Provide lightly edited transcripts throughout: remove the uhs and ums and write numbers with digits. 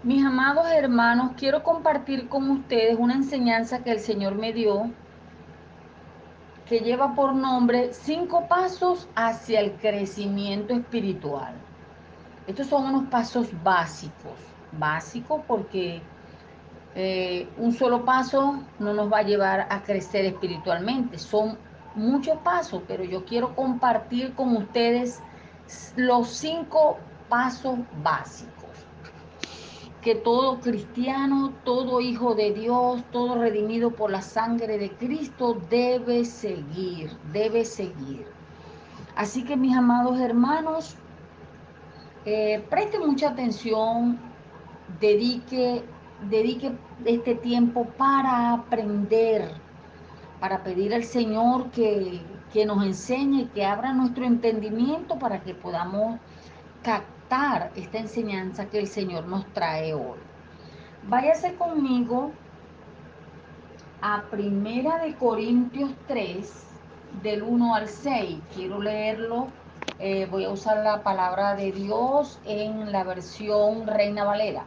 Mis amados hermanos, quiero compartir con ustedes una enseñanza que el Señor me dio, que lleva por nombre 5 pasos hacia el crecimiento espiritual. Estos son unos pasos básicos porque un solo paso no nos va a llevar a crecer espiritualmente. Son muchos pasos, pero yo quiero compartir con ustedes los 5 pasos básicos que todo cristiano, todo hijo de Dios, todo redimido por la sangre de Cristo debe seguir, debe seguir. Así que mis amados hermanos, preste mucha atención, dedique este tiempo para aprender, para pedir al Señor que nos enseñe, que abra nuestro entendimiento para que podamos captar esta enseñanza que el Señor nos trae hoy. Váyase conmigo a Primera de Corintios 3 del 1 al 6. Quiero leerlo. Voy a usar la palabra de Dios en la versión Reina Valera.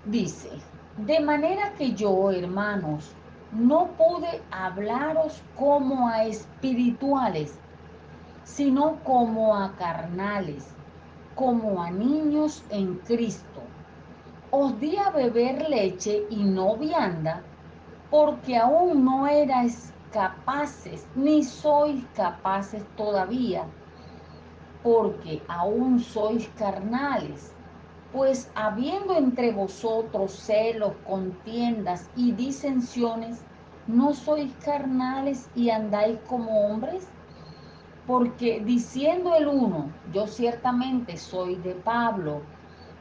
Dice, de manera que yo, hermanos, no pude hablaros como a espirituales, sino como a carnales, como a niños en Cristo. Os di a beber leche y no vianda, porque aún no erais capaces, ni sois capaces todavía, porque aún sois carnales. Pues habiendo entre vosotros celos, contiendas y disensiones, ¿no sois carnales y andáis como hombres? Porque diciendo el uno, yo ciertamente soy de Pablo,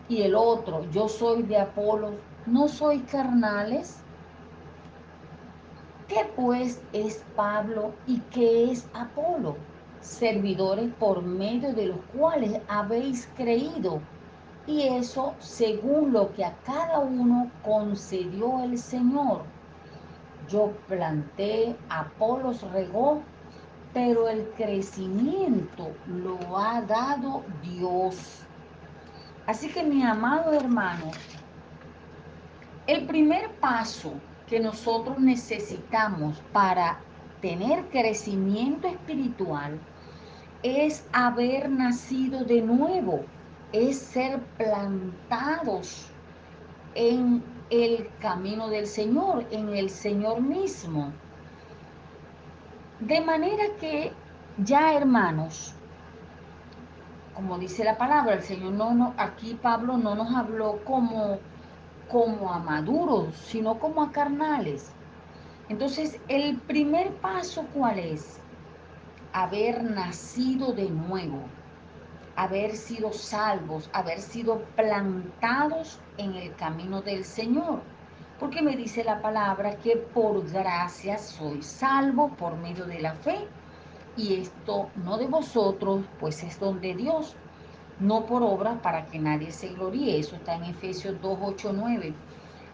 y el otro, yo soy de Apolos, ¿no sois carnales? ¿Qué pues es Pablo y qué es Apolo? Servidores por medio de los cuales habéis creído, y eso según lo que a cada uno concedió el Señor. Yo planté, Apolos regó, pero el crecimiento lo ha dado Dios. Así que mi amado hermano, el primer paso que nosotros necesitamos para tener crecimiento espiritual es haber nacido de nuevo, es ser plantados en el camino del Señor, en el Señor mismo. De manera que ya, hermanos, como dice la palabra, el Señor aquí Pablo no nos habló como a maduros, sino como a carnales. Entonces, el primer paso, ¿cuál es? Haber nacido de nuevo, haber sido salvos, haber sido plantados en el camino del Señor. Porque me dice la palabra que por gracia soy salvo por medio de la fe. Y esto no de vosotros, pues es don de Dios, no por obras para que nadie se gloríe. Eso está en Efesios 2, 8, 9.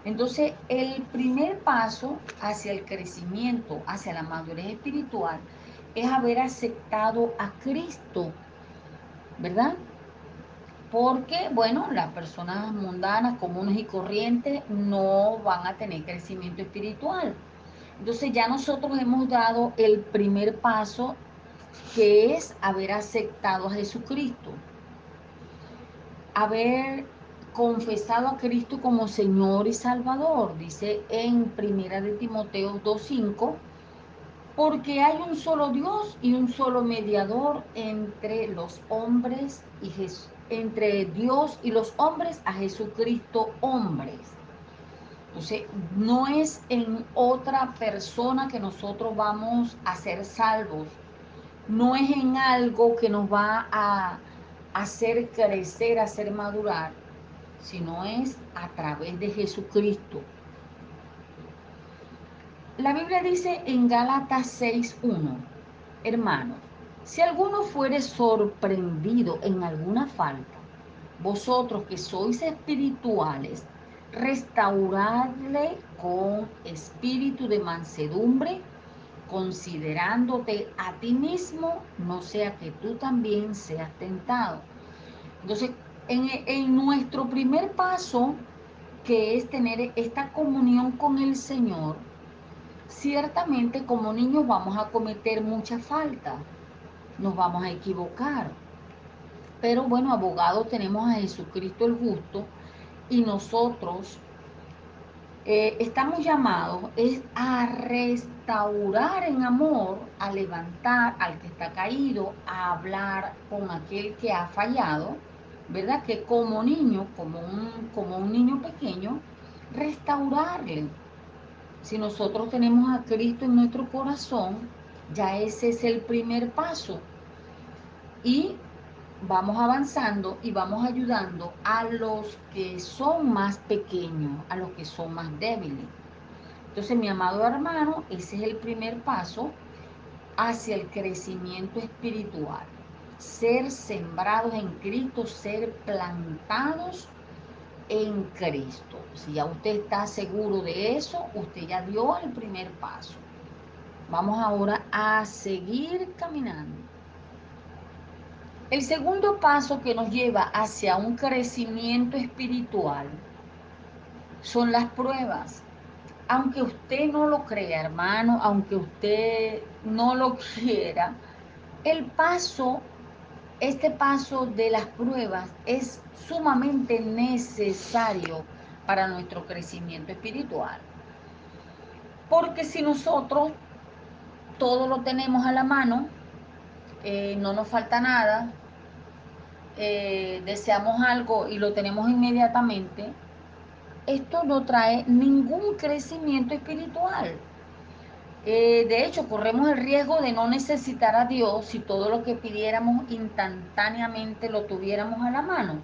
Entonces, el primer paso hacia el crecimiento, hacia la madurez espiritual, es haber aceptado a Cristo, ¿verdad? Porque, bueno, las personas mundanas, comunes y corrientes no van a tener crecimiento espiritual. Entonces ya nosotros hemos dado el primer paso, que es haber aceptado a Jesucristo, haber confesado a Cristo como Señor y Salvador. Dice en Primera de Timoteo 2:5, porque hay un solo Dios y un solo mediador entre los hombres y entre Dios y los hombres, a Jesucristo hombres. Entonces, no es en otra persona que nosotros vamos a ser salvos, no es en algo que nos va a hacer crecer, hacer madurar, sino es a través de Jesucristo. La Biblia dice en Gálatas 6:1, hermanos, si alguno fuere sorprendido en alguna falta, vosotros que sois espirituales, restauradle con espíritu de mansedumbre, considerándote a ti mismo, no sea que tú también seas tentado. Entonces, En nuestro primer paso, que es tener esta comunión con el Señor, ciertamente como niños vamos a cometer mucha falta, nos vamos a equivocar. Pero bueno, abogado tenemos a Jesucristo el justo y nosotros estamos llamados es a restaurar en amor, a levantar al que está caído, a hablar con aquel que ha fallado, ¿verdad? Que como niño, como un niño pequeño, restaurarle. Si nosotros tenemos a Cristo en nuestro corazón, ya ese es el primer paso. Y vamos avanzando y vamos ayudando a los que son más pequeños, a los que son más débiles. Entonces, mi amado hermano, ese es el primer paso hacia el crecimiento espiritual. Ser sembrados en Cristo, ser plantados en Cristo. Si ya usted está seguro de eso, usted ya dio el primer paso. Vamos ahora a seguir caminando. El segundo paso que nos lleva hacia un crecimiento espiritual son las pruebas. Aunque usted no lo crea, hermano, aunque usted no lo quiera, el paso, este paso de las pruebas es sumamente necesario para nuestro crecimiento espiritual. Porque si nosotros todo lo tenemos a la mano, no nos falta nada, deseamos algo y lo tenemos inmediatamente, esto no trae ningún crecimiento espiritual. De hecho, corremos el riesgo de no necesitar a Dios si todo lo que pidiéramos instantáneamente lo tuviéramos a la mano.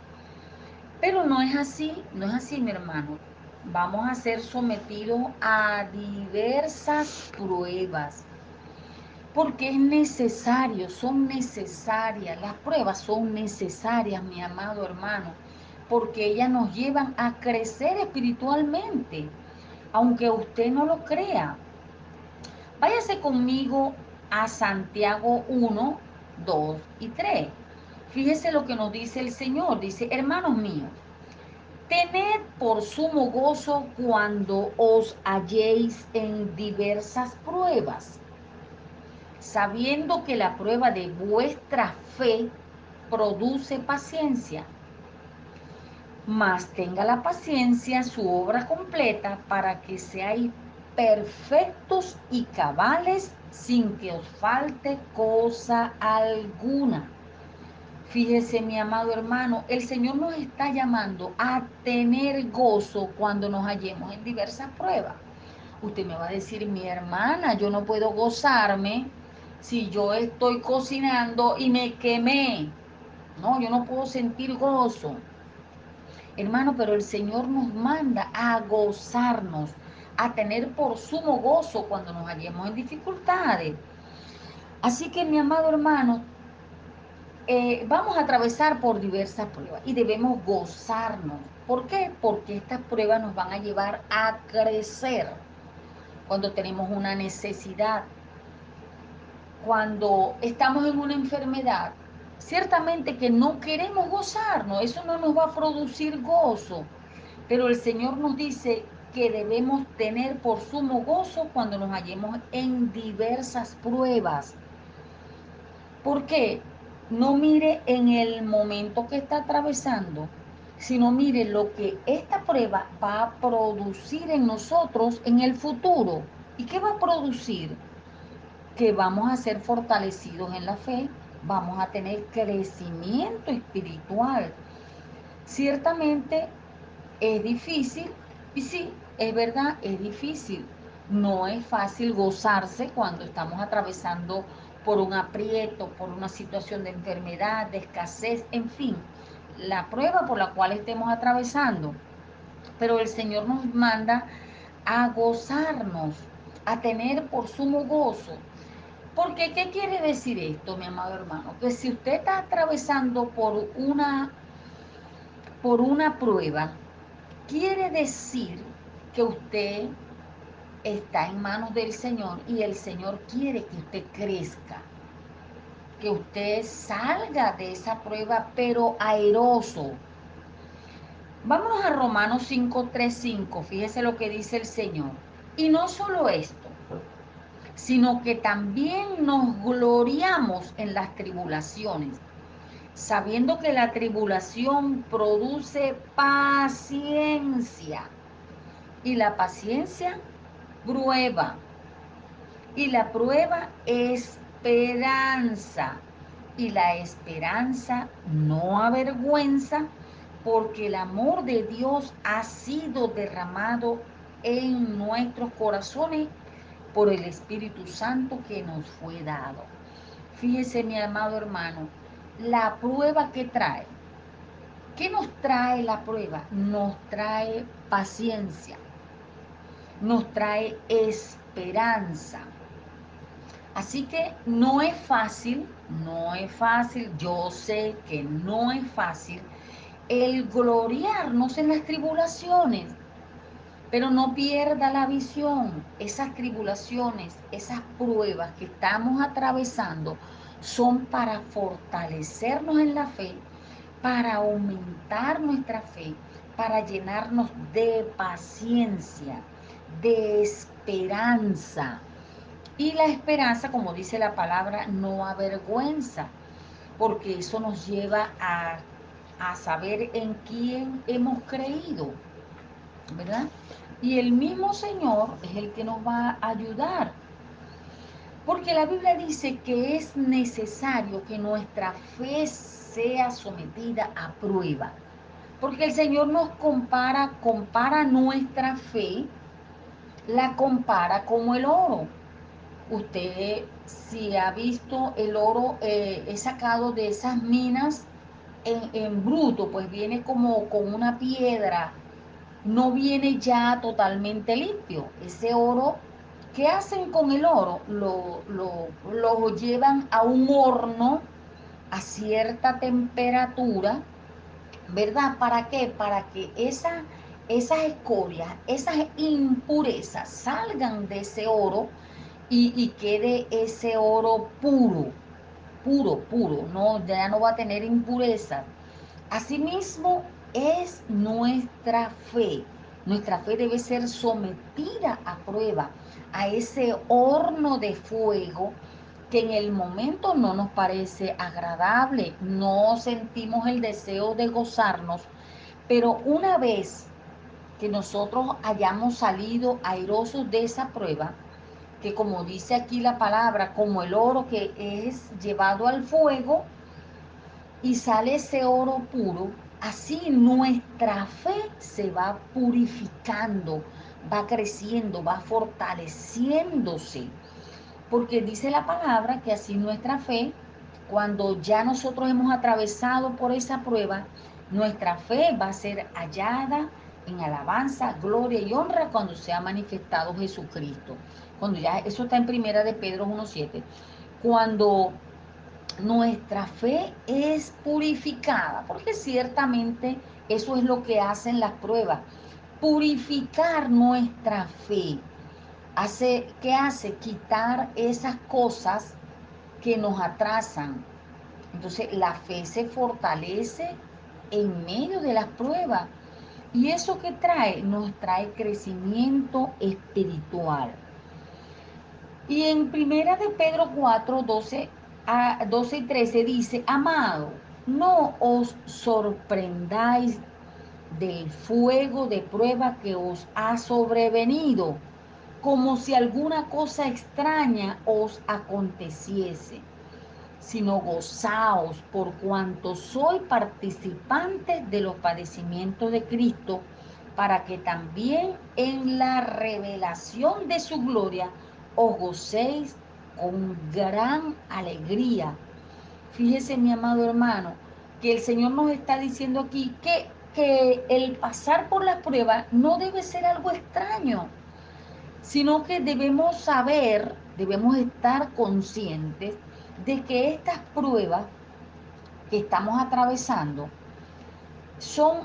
Pero no es así, no es así, mi hermano. Vamos a ser sometidos a diversas pruebas, porque es necesario, son necesarias, las pruebas son necesarias, mi amado hermano, porque ellas nos llevan a crecer espiritualmente, aunque usted no lo crea. Váyase conmigo a Santiago 1, 2 y 3. Fíjese lo que nos dice el Señor. Dice, hermanos míos, tened por sumo gozo cuando os halléis en diversas pruebas, sabiendo que la prueba de vuestra fe produce paciencia. Mas tenga la paciencia su obra completa para que seáis perfectos y cabales sin que os falte cosa alguna. Fíjese, mi amado hermano, el Señor nos está llamando a tener gozo cuando nos hallemos en diversas pruebas. Usted me va a decir, mi hermana, yo no puedo gozarme si yo estoy cocinando y me quemé. No, yo no puedo sentir gozo. Hermano, pero el Señor nos manda a gozarnos, a tener por sumo gozo cuando nos hallemos en dificultades. Así que, mi amado hermano, vamos a atravesar por diversas pruebas y debemos gozarnos. ¿Por qué? Porque estas pruebas nos van a llevar a crecer cuando tenemos una necesidad, cuando estamos en una enfermedad. Ciertamente que no queremos gozarnos, eso no nos va a producir gozo. Pero el Señor nos dice que debemos tener por sumo gozo cuando nos hallemos en diversas pruebas. ¿Por qué? No mire en el momento que está atravesando, sino mire lo que esta prueba va a producir en nosotros en el futuro. ¿Y qué va a producir? Que vamos a ser fortalecidos en la fe, vamos a tener crecimiento espiritual. Ciertamente es difícil, y sí, es verdad, es difícil. No es fácil gozarse cuando estamos atravesando por un aprieto, por una situación de enfermedad, de escasez, en fin, la prueba por la cual estemos atravesando. Pero el Señor nos manda a gozarnos, a tener por sumo gozo. Porque, ¿qué quiere decir esto, mi amado hermano? Que si usted está atravesando por una prueba, quiere decir que usted está en manos del Señor y el Señor quiere que usted crezca, que usted salga de esa prueba, pero airoso. Vámonos a Romanos 5, 3, 5. Fíjese lo que dice el Señor. Y no solo esto, sino que también nos gloriamos en las tribulaciones, sabiendo que la tribulación produce paciencia y la paciencia prueba y la prueba esperanza y la esperanza no avergüenza porque el amor de Dios ha sido derramado en nuestros corazones por el Espíritu Santo que nos fue dado. Fíjese, mi amado hermano, la prueba que trae. ¿Qué nos trae la prueba? Nos trae paciencia, nos trae esperanza. Así que no es fácil, no es fácil, yo sé que no es fácil el gloriarnos en las tribulaciones, pero no pierda la visión. Esas tribulaciones, esas pruebas que estamos atravesando son para fortalecernos en la fe, para aumentar nuestra fe, para llenarnos de paciencia, de esperanza. Y la esperanza, como dice la palabra, no avergüenza, porque eso nos lleva a saber en quién hemos creído, ¿verdad? Y el mismo Señor es el que nos va a ayudar, porque la Biblia dice que es necesario que nuestra fe sea sometida a prueba, porque el Señor nos compara nuestra fe, la compara como el oro. Usted, si ha visto el oro, es sacado de esas minas en bruto, pues viene como con una piedra, no viene ya totalmente limpio. Ese oro, ¿qué hacen con el oro? Lo llevan a un horno a cierta temperatura, ¿verdad? ¿Para qué? Para que esas escorias, esas impurezas salgan de ese oro y quede ese oro puro, puro, puro, no, ya no va a tener impureza. Asimismo es nuestra fe. Nuestra fe debe ser sometida a prueba, a ese horno de fuego que en el momento no nos parece agradable, no sentimos el deseo de gozarnos, pero una vez que nosotros hayamos salido airosos de esa prueba, que como dice aquí la palabra, como el oro que es llevado al fuego y sale ese oro puro, así nuestra fe se va purificando, va creciendo, va fortaleciéndose, porque dice la palabra que así nuestra fe, cuando ya nosotros hemos atravesado por esa prueba, nuestra fe va a ser hallada en alabanza, gloria y honra cuando sea manifestado Jesucristo. Cuando ya, eso está en primera de Pedro 1:7. Cuando nuestra fe es purificada, porque ciertamente eso es lo que hacen las pruebas, purificar nuestra fe. ¿Qué hace? Quitar esas cosas que nos atrasan. Entonces la fe se fortalece en medio de las pruebas. ¿Y eso qué trae? Nos trae crecimiento espiritual. Y en primera de Pedro 4 12 y 13 dice, amado, no os sorprendáis del fuego de prueba que os ha sobrevenido, como si alguna cosa extraña os aconteciese, sino gozaos por cuanto soy participante de los padecimientos de Cristo, para que también en la revelación de su gloria os gocéis con gran alegría. Fíjese, mi amado hermano, que el Señor nos está diciendo aquí que el pasar por las pruebas no debe ser algo extraño, sino que debemos saber, debemos estar conscientes de que estas pruebas que estamos atravesando son,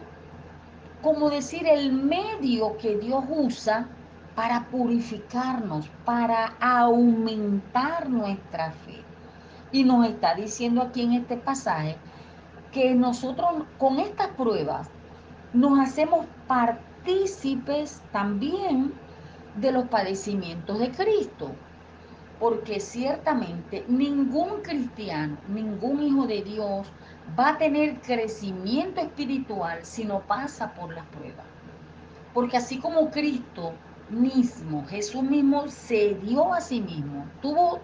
como decir, el medio que Dios usa para purificarnos, para aumentar nuestra fe. Y nos está diciendo aquí en este pasaje que nosotros con estas pruebas nos hacemos partícipes también de los padecimientos de Cristo, porque ciertamente ningún cristiano, ningún hijo de Dios va a tener crecimiento espiritual si no pasa por las pruebas. Porque así como Cristo mismo, Jesús mismo se dio a sí mismo, tuvo,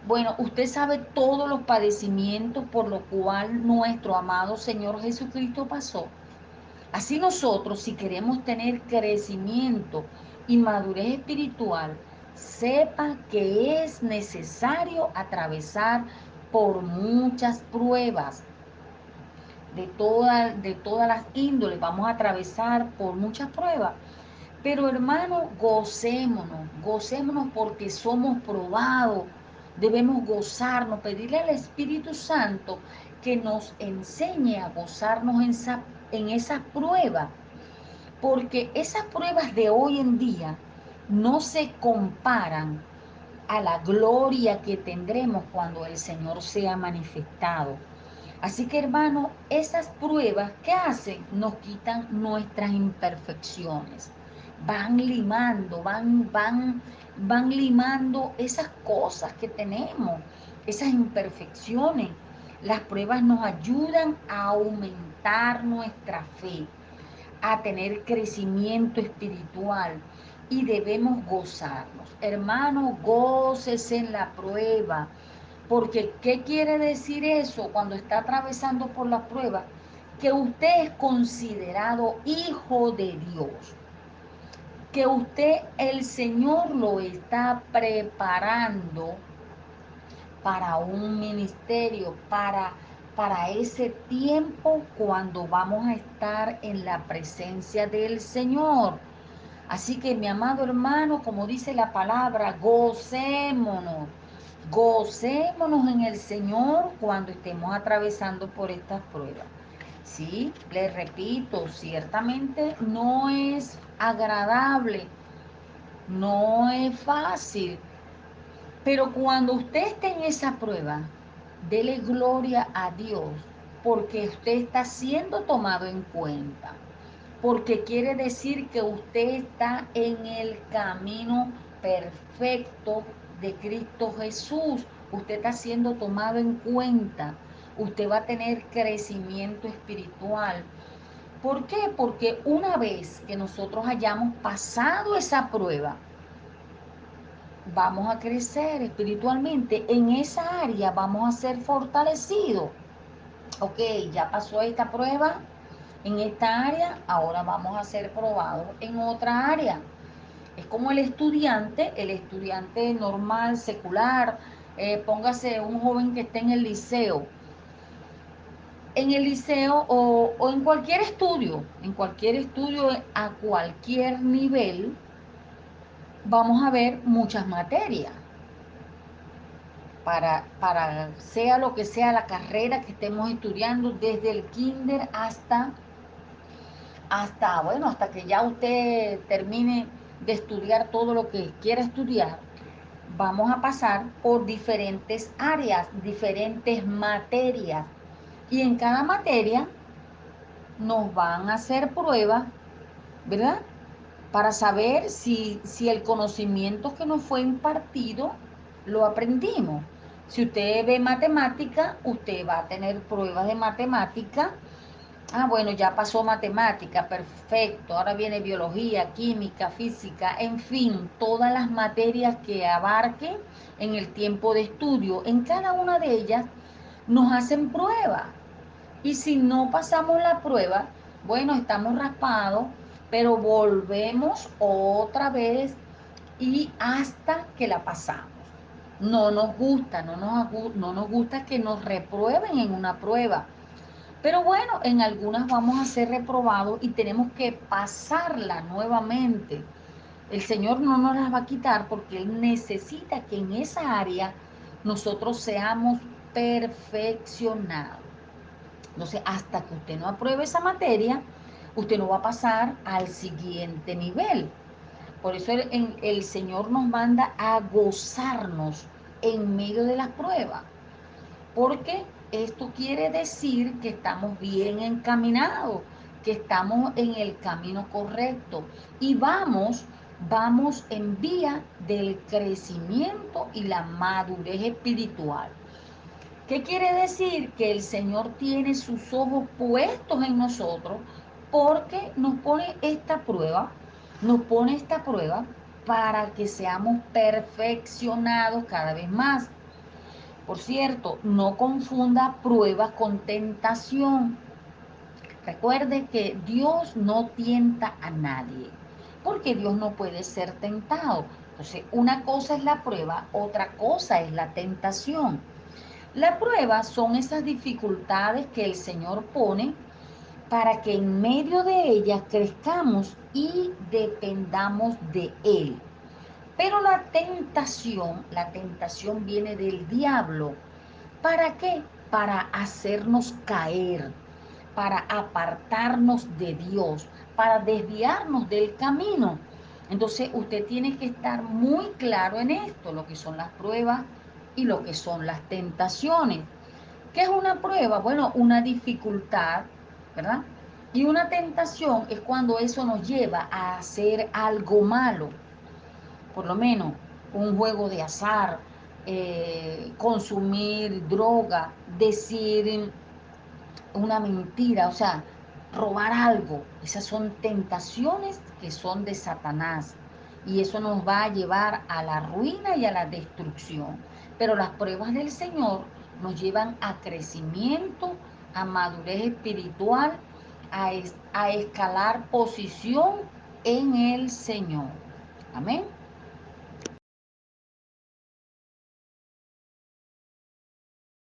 bueno, usted sabe todos los padecimientos por lo cual nuestro amado Señor Jesucristo pasó. Así nosotros, si queremos tener crecimiento y madurez espiritual, sepa que es necesario atravesar por muchas pruebas de todas las índoles. Vamos a atravesar por muchas pruebas. Pero hermano, gocémonos, gocémonos porque somos probados. Debemos gozarnos, pedirle al Espíritu Santo que nos enseñe a gozarnos en esa prueba, porque esas pruebas de hoy en día no se comparan a la gloria que tendremos cuando el Señor sea manifestado. Así que hermano, esas pruebas, ¿qué hacen? Nos quitan nuestras imperfecciones. Van limando, van limando esas cosas que tenemos, esas imperfecciones. Las pruebas nos ayudan a aumentar nuestra fe, a tener crecimiento espiritual y debemos gozarnos. Hermano, gócese en la prueba, porque ¿qué quiere decir eso cuando está atravesando por la prueba? Que usted es considerado hijo de Dios, que usted, el Señor lo está preparando para un ministerio, para ese tiempo cuando vamos a estar en la presencia del Señor. Así que mi amado hermano, como dice la palabra, gocémonos, gocémonos en el Señor cuando estemos atravesando por estas pruebas. Sí, le repito, ciertamente no es agradable, no es fácil, pero cuando usted esté en esa prueba, dele gloria a Dios, porque usted está siendo tomado en cuenta, porque quiere decir que usted está en el camino perfecto de Cristo Jesús. Usted está siendo tomado en cuenta. Usted va a tener crecimiento espiritual. ¿Por qué? Porque una vez que nosotros hayamos pasado esa prueba, vamos a crecer espiritualmente. En esa área vamos a ser fortalecidos. Ok, ya pasó esta prueba en esta área, ahora vamos a ser probados en otra área. Es como el estudiante normal, secular, póngase un joven que esté en el liceo o en cualquier estudio a cualquier nivel, vamos a ver muchas materias para sea lo que sea la carrera que estemos estudiando, desde el kinder bueno, hasta que ya usted termine de estudiar todo lo que quiera estudiar. Vamos a pasar por diferentes áreas, diferentes materias. Y en cada materia nos van a hacer pruebas, ¿verdad? Para saber si el conocimiento que nos fue impartido lo aprendimos. Si usted ve matemática, usted va a tener pruebas de matemática. Ah, bueno, ya pasó matemática, perfecto. Ahora viene biología, química, física, en fin, todas las materias que abarquen en el tiempo de estudio. En cada una de ellas nos hacen prueba. Y si no pasamos la prueba, bueno, estamos raspados, pero volvemos otra vez y hasta que la pasamos. No nos gusta, no nos gusta que nos reprueben en una prueba. Pero bueno, en algunas vamos a ser reprobados y tenemos que pasarla nuevamente. El Señor no nos las va a quitar porque Él necesita que en esa área nosotros seamos perfeccionados. Entonces, hasta que usted no apruebe esa materia, usted no va a pasar al siguiente nivel. Por eso el Señor nos manda a gozarnos en medio de las pruebas, porque esto quiere decir que estamos bien encaminados, que estamos en el camino correcto y vamos en vía del crecimiento y la madurez espiritual. ¿Qué quiere decir? Que el Señor tiene sus ojos puestos en nosotros porque nos pone esta prueba para que seamos perfeccionados cada vez más. Por cierto, no confunda pruebas con tentación. Recuerde que Dios no tienta a nadie, porque Dios no puede ser tentado. Entonces, una cosa es la prueba, otra cosa es la tentación. La prueba son esas dificultades que el Señor pone para que en medio de ellas crezcamos y dependamos de Él. Pero la tentación viene del diablo. ¿Para qué? Para hacernos caer, para apartarnos de Dios, para desviarnos del camino. Entonces usted tiene que estar muy claro en esto, lo que son las pruebas y lo que son las tentaciones. ¿Qué es una prueba? Bueno, una dificultad, ¿verdad? Y una tentación es cuando eso nos lleva a hacer algo malo, por lo menos un juego de azar, consumir droga, decir una mentira, o sea, robar algo. Esas son tentaciones que son de Satanás. Y eso nos va a llevar a la ruina y a la destrucción. Pero las pruebas del Señor nos llevan a crecimiento, a madurez espiritual, a escalar posición en el Señor. Amén.